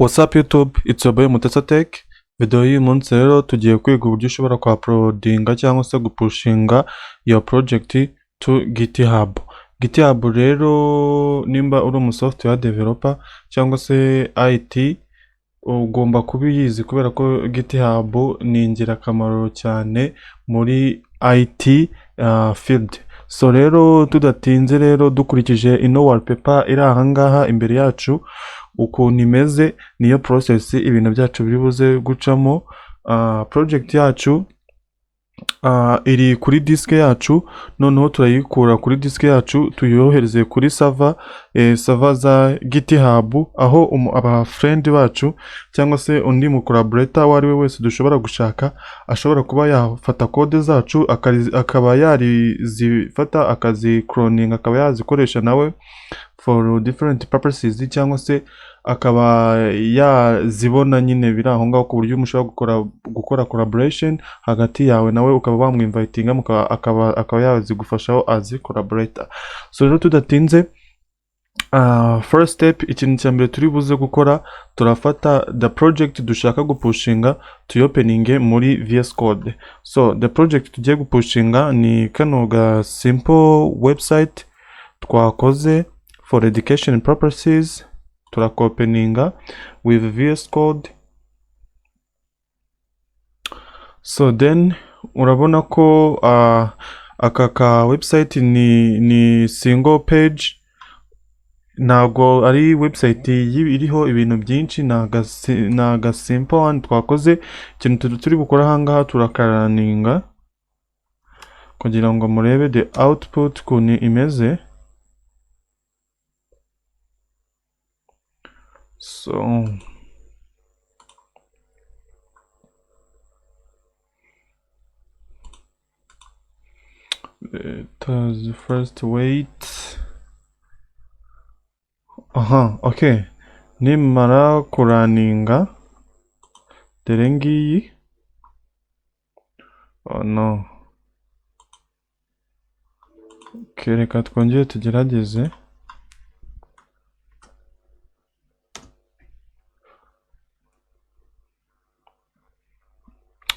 What's up YouTube, it's your boy Mutesa Tech. Video y'uyu munsi rero tugiye kwiga uburyo ushobora kwa uploadinga cyangwa se gupushinga your project to GitHub. GitHub rero nimba uri umu software developer cyangwa se IT ugomba kubiyizi kubera ko GitHub ni ingirakamaro cyane muri IT field. So rero tudatinze rero dukurikije ino wallpaper iri aha ngaha imbere yacu ukuntu imeze niyo process ibintu byacu biri buze gucamo. Project yacu iri kuri disk yacu, noneho turayikura kuri disk yacu tuyohereze kuri server za GitHub, aho aba friend bacu cyangwa se undi mu collaborator wari we wese dushobora gushaka ashobora kuba yafata code zacu akaba yarizifata akazi cloning akaba yazikoresha nawe for different purposes, cyangwa se akaba yazibona nyine biri aho ngaho ku buryo mushobora gukora collaboration hagati yawe nawe ukaba wamwinvitinga akaba yazigufashaho as collaborator. So rero tudatinze, first step, ikintu cya mbere turi buze gukora, turafata the project dushaka gupushinga tuyopeninge muri VS Code. So the project tugiye gupushinga ni kano ga simple website twakoze for education purposes, turakopeninga with VS Code. So then urabona ko aka website ni single page, ntabwo ari website iriho ibintu byinshi, naga simple one twakoze. Ikintu turi bukora aha ngaha turakaraninga kugira ngo murebe the output kuntu imeze. So let us first wait. Okay, nimara kuraninga dore ngiyi. Oh no, okay, reka twongere tugerageze.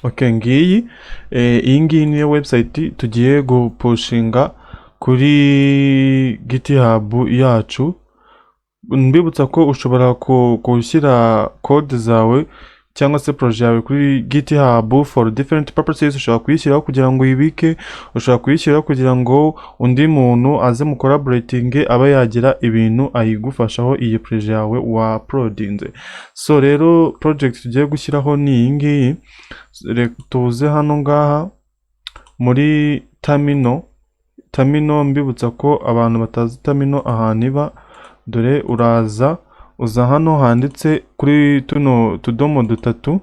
Okay, ngiyi iyi ngiyi niyo website tugiye gupushinga kuri GitHub yacu. Mbibutsa ko ushobora gushyira code zawe cyangwa se project yawe kuri GitHub for different purposes. Ushobora kuyishyiraho kugira ngo uyibike, ushobora kuyishyiraho kugira ngo undi muntu aze mu collaborating aba yagira ibintu ayigufashaho iyi project yawe wa uploadinze. So rero project tugiye gushyiraho ni iyi ngiyi. Tuze hano ngaha muri terminal, mbibutsa ko abantu batazi terminal ahantu iba, dore uza hano handitse kuri tuno tudomo dutatu,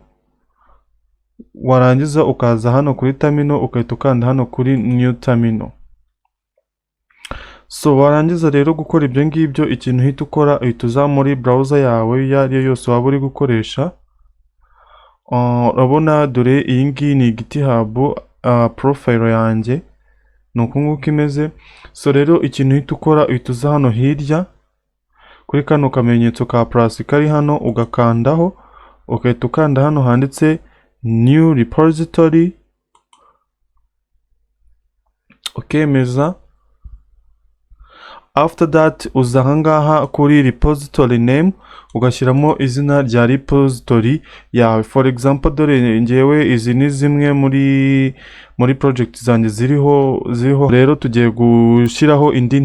warangiza ukaza hano kuri terminal ukahita ukanda hano kuri new terminal. So warangiza rero gukora ibyo ngibyo, ikintu uhita ukora uhita uza muri browser yawe iyo ari yo yose waba uri gukoresha. Urabona dore iyi ngiyi ni GitHub profile yanjye, ni uku nguko imeze. So rero ikintu uhita ukora uhita uza hano hirya kuri kano kamenyetso ka plus kari hano, ugakandaho ukahita ukanda hano handitse new repository, ukemeza. After that uza aha ngaha kuri repository name ugashyiramo izina rya repository yawe. For example, dore ngewe izi ni zimwe muri project zanjye ziriho. Rero tugiye gushyiraho indi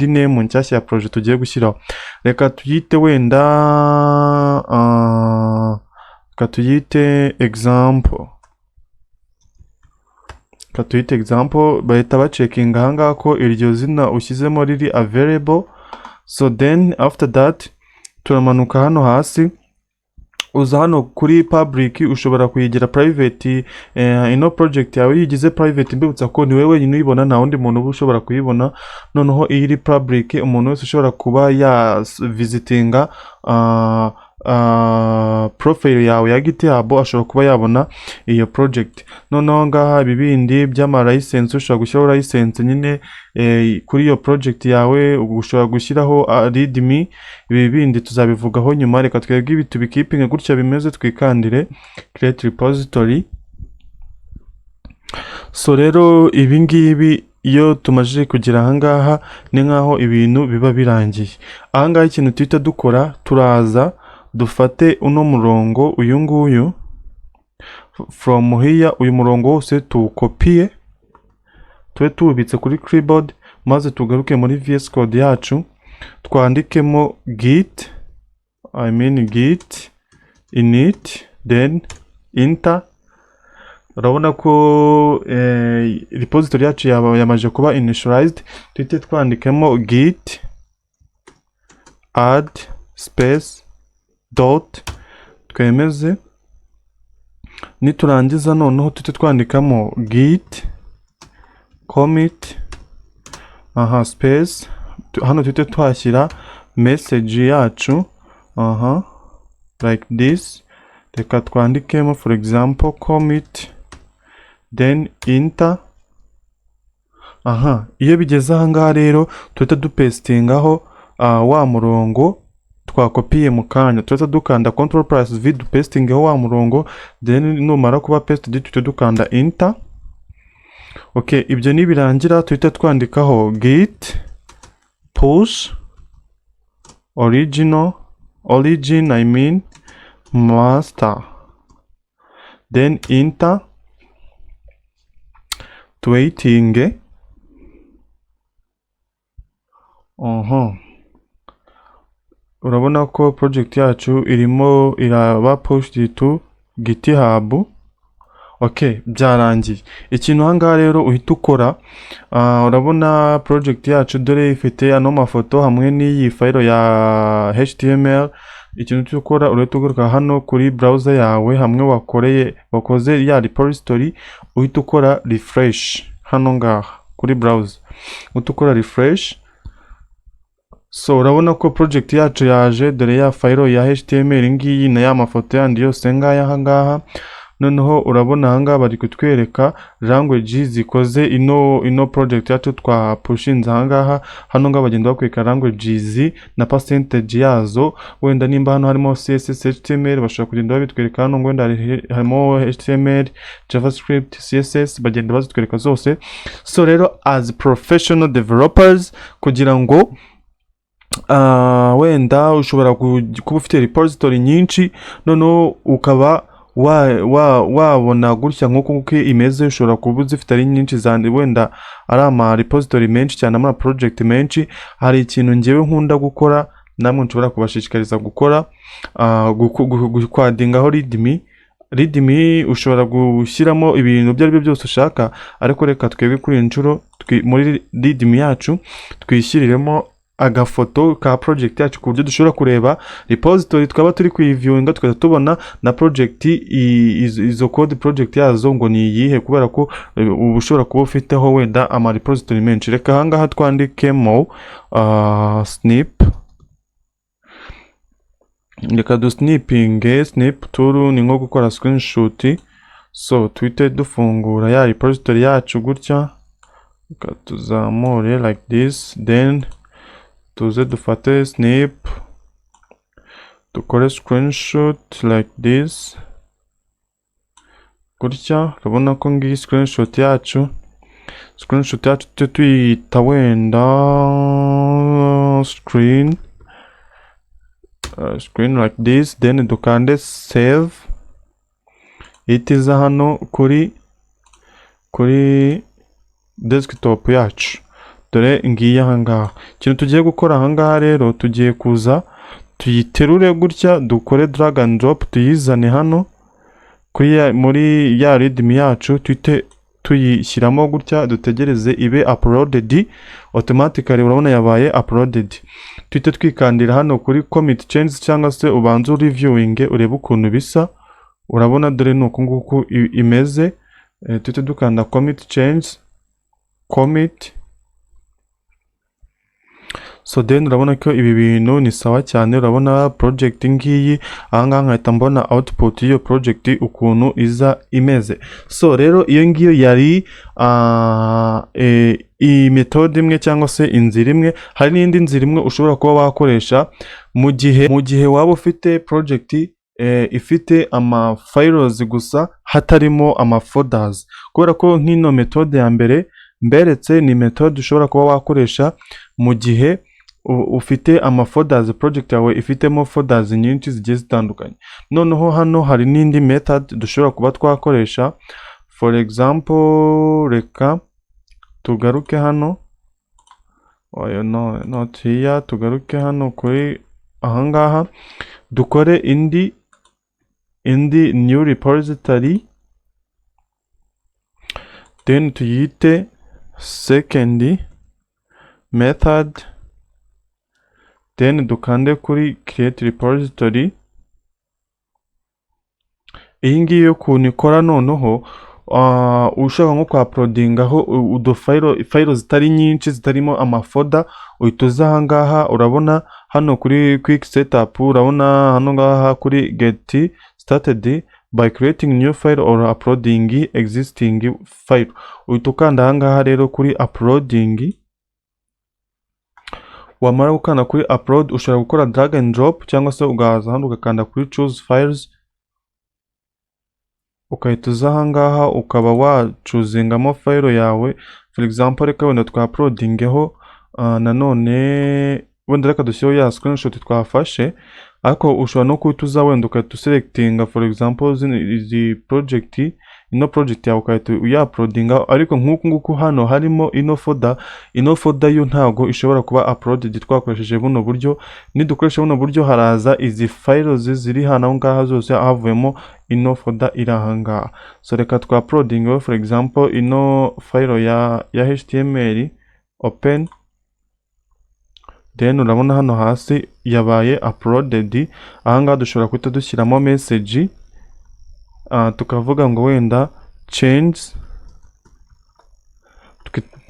name nshyashya ya project tugiye gushyiraho. Reka tuyite wenda example. Tuyite example, bahita bacekinga aha ngaha ko iryo zina ushyizemo riri available. So then after that turamanuka hano hasi, uza hano kuri public, ushobora kuyigira private. Ino project yawe yigize private, mbibutsa ko ni wewe wenyine uyibona, nta wundi muntu ushobora kuyibona. Noneho iri public umuntu wese ushobora kuba ya visitinga profile yawe ya GitHub ashobora kuba yabona iyo project. Noneho ngaha ibibindi by'ama license ushobora gushyiraho license nyine kuri iyo project yawe, ushobora gushyiraho readme. Ibi bindi tuzabivugaho nyuma, reka twebwe ibi tubikipinge gutya bimeze, twikandire create repository. So rero ibi ngibi iyo tumaze kugira ahangaha ni nkaho ibintu biba birangiye. Ahangaha ikintu tuhita dukora, turaza dufate uno murongo uyu nguyu from here, uyu murongo wose tuwukopiye tube tuwubitse kuri clipboard, maze tugaruke muri VS Code yacu twandikemo git init then enter. Urabona ko repository yacu yamaje kuba initialized. Tuhite twandikemo git add space dot twemeze. Niturangiza noneho tuhite twandikamo git commit space, hano tuhite twashyira message yacu like this. Reka twandikemo for example commit then enter. Iyo bigeze ahangaha rero tuhita dupestingaho wa murongo twakopiye mu kanya. Tuhita dukanda Ctrl+V dupestingeho wa murongo, then numara kuba pasted tuhita dukanda enter. Okay, ibyo nibirangira tuhita twandikaho git push origin master then enter. Waiting. Urabona ko project yacu irimo iraba pushed to GitHub. Okay, byarangiye. Ikintu ahangaha rero uhita ukora, urabona project yacu dore ifite ano mafoto hamwe n'iyi file ya HTML. Ikintu cyo gukora, urahita ugaruka hano kuri browser yawe hamwe wakoze ya repository, uhita ukora refresh hano ngaha kuri browser, uhita ukora refresh. So urabona ko project yacu yaje, dore ya file ya HTML ngiyi na ya mafoto yandi yose ngaya ngaha. Noneho urabona ahangaha bari kutwereka language zikoze ino project yacu twapushinze ahangaha. Hano ngaha bagenda bakwereka languages na percentage yazo. Wenda nimba hano harimo CSS, HTML bashobora kugenda babitwereka hano, ngo wenda harimo HTML, JavaScript, CSS, bagenda bazitwereka zose. So rero as professional developers, kugira ngo wenda ushobora kuba ufite repository nyinshi, noneho ukaba wabona gutya nk'uko imeze, ushobora kuba uzifite ari nyinshi zandi, wenda ari ama repository menshi cyane, ama project menshi. Hari ikintu ngewe nkunda gukora, namwe nshobora kubashishikariza gukora, kwadingaho readme. Ushobora gushyiramo ibintu byo aribyo byose ushaka, ariko reka twebwe kuri inshuro muri readme yacu twishyiremo agafoto ka project yacu ku buryo dushobora kureba repository twaba turi kuyiviewinga, tukaba tubona na project izo code project yazo ngo ni iyihe, kubera ko ubu ushobora kuba ufiteho wenda ama repository menshi. Reka ahangaha twandikemo snip. Reka du snip tool ni nko gukora screenshot. So tuhite dufungura ya repository yacu gutya, reka tuzamure like this, then tuze dufate snip dukore screenshot like this gutya. Urabona ko ngiyi screenshot yacu tuyita wenda screen like this, then dukande save. Itiza hano kuri desktop yacu, dore ngiye ahangaha. Ikintu tugiye gukora ahangaha rero, tugiye kuza tuyiterure gutya, dukore drag and drop, tuyizane hano muri ya readme yacu, tuyishyiramo gutya, dutegereze ibe uploaded automatically. Urabona yabaye uploaded. Tuhite twikandira hano kuri commit changes, cyangwa se ubanze reviewing urebe ukuntu bisa. Urabona dore nuko nguko imeze. Tuhite dukanda commit changes, commit. So then urabona ko ibi bintu ni sawa cyane, urabona project ngiyi ahangaha nkahita mbona output y'iyo project ukuntu iza imeze. So rero iyo ngiyo yari iyi methode imwe cyangwa se inzira imwe. Hari n'indi nzira imwe ushobora kuba wakoresha mu gihe waba ufite project ifite ama files gusa hatarimo ama folders, kubera ko nk'ino methode ya mbere mberetse ni methode ushobora kuba wakoresha mu gihe ufite ama folders, project yawe ifitemo folders nyinshi zigiye zitandukanye. Noneho hano hari n'indi method dushobora kuba twakoresha. For example, reka tugaruke hano, no not here, tugaruke hano kuri ahangaha dukore indi new repository, then tuyite second method, then dukande kuri create repository. Iyi ngiyi ukuntu ikora noneho ushaka nko kwa uploadingaho file zitari nyinshi zitarimo amafoda, uhita uza ahangaha, urabona hano kuri quick setup, urabona hano ngaha kuri get started by creating new file or uploading existing file, uhita ukanda ahangaha rero kuri uploading. Wamara gukanda kuri upload ushobora gukora drag and drop cyangwa se ugaza hano ugakanda kuri choose files, ukahita uza ahangaha ukaba wacuzingamo file yawe. For example, reka wenda twa uploadingeho nanone wenda reka dushyireho ya screenshot twafashe, ariko ushobora no kuhita uza wenda ukahita uselectinga for example izi project, ino project yawe ukahita uya-uploadinga, ariko nk'uku nguku hano harimo ino folder yo ntago ishobora kuba uploaded twakoresheje buno buryo. Nidukoresha buno buryo haraza izi files ziri hano ngaha zose havuyemo ino folder iri ahangaha. So reka twa uploading for example ino file ya HTML open, then urabona hano hasi yabaye uploaded. Ahangaha dushobora kuhita dushyiramo message, tukavuga ngo wenda change,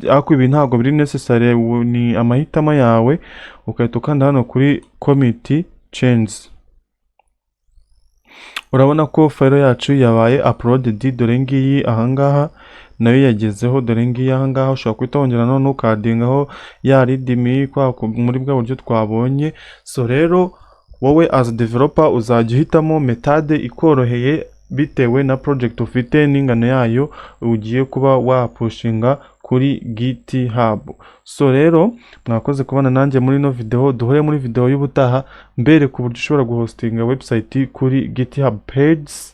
ariko ibi ntabwo biri necessary, ni amahitamo yawe. Ukahita ukanda hano kuri commit change, urabona ko file yacu yabaye uploaded. Dore ngiyi ahangaha nayo yagezeho, dore ngiyi ahangaha ushobora kuhita wongera none ukadingaho ya readme muri bwa buryo twabonye. So rero wowe as developer uzajya uhitamo methode ikoroheye bitewe na project ufite n'ingano yayo ugiye kuba wapushinga kuri GitHub. So rero mwakoze kubana nanjye muri no video, duhure muri video y'ubutaha mbere ku buryo ushobora guhostinga website kuri GitHub pages.